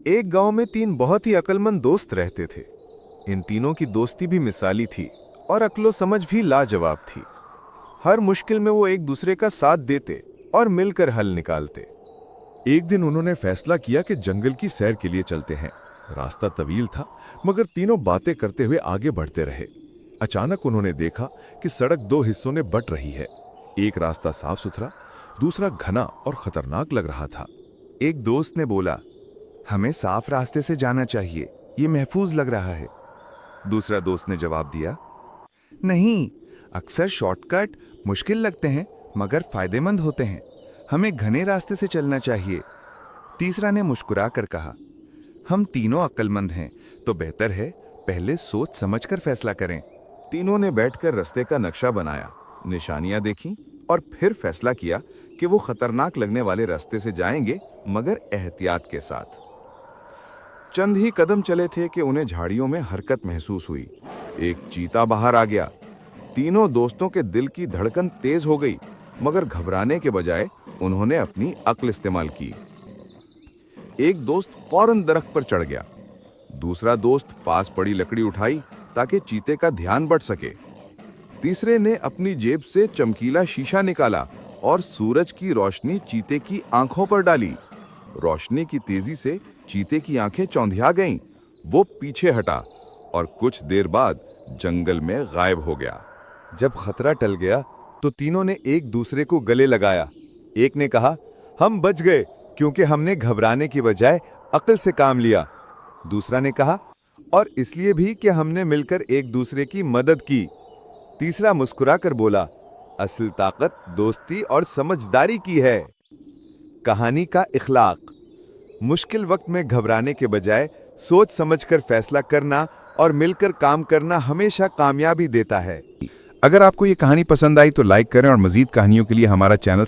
एक गांव में 3 बहुत ही अक्लमंद दोस्त रहते थे। इन तीनों की दोस्ती भी मिसाली थी और अक्लो समझ भी लाजवाब थी। हर मुश्किल में वो एक दूसरे का साथ देते और मिलकर हल निकालते। एक दिन उन्होंने फैसला किया कि जंगल की सैर के लिए चलते हैं। रास्ता तवील था, मगर तीनों बातें करते हुए आगे बढ़ते रहे। अचानक उन्होंने देखा कि सड़क 2 हिस्सों में बट रही है। एक रास्ता साफ सुथरा, दूसरा घना और खतरनाक लग रहा था। एक दोस्त ने बोला, हमें साफ रास्ते से जाना चाहिए, ये महफूज लग रहा है। दूसरा दोस्त ने जवाब दिया, नहीं, अक्सर शॉर्टकट मुश्किल लगते हैं मगर फायदेमंद होते हैं, हमें घने रास्ते से चलना चाहिए। तीसरा ने मुस्कुराकर कहा, हम तीनों अक्लमंद हैं तो बेहतर है पहले सोच समझकर फैसला करें। तीनों ने बैठकर रास्ते का नक्शा बनाया, निशानियां देखी और फिर फैसला किया कि वो खतरनाक लगने वाले रास्ते से जाएंगे मगर एहतियात के साथ। चंद ही कदम चले थे कि उन्हें झाड़ियों में हरकत महसूस हुई। एक चीता बाहर आ गया। तीनों दोस्तों के दिल की धड़कन तेज हो गई, मगर घबराने के बजाय उन्होंने अपनी अक्ल इस्तेमाल की। एक दोस्त फौरन दरख्त पर चढ़ गया। दूसरा दोस्त पास पड़ी लकड़ी उठाई ताकि चीते का ध्यान बढ़ सके। तीसरे ने अपनी जेब से चमकीला शीशा निकाला और सूरज की रोशनी चीते की आंखों पर डाली। रोशनी की तेजी से चीते की आंखें चौंधिया गईं। वो पीछे हटा और कुछ देर बाद जंगल में गायब हो गया। जब खतरा टल गया तो तीनों ने एक दूसरे को गले लगाया। एक ने कहा, हम बच गए क्योंकि हमने घबराने की बजाय अक्ल से काम लिया। दूसरा ने कहा, और इसलिए भी कि हमने मिलकर एक दूसरे की मदद की। तीसरा मुस्कुराकर बोला, असल ताकत दोस्ती और समझदारी की है। कहानी का इखलाक, मुश्किल वक्त में घबराने के बजाय सोच समझकर फैसला करना और मिलकर काम करना हमेशा कामयाबी देता है। अगर आपको ये कहानी पसंद आई तो लाइक करें और मजीद कहानियों के लिए हमारा चैनल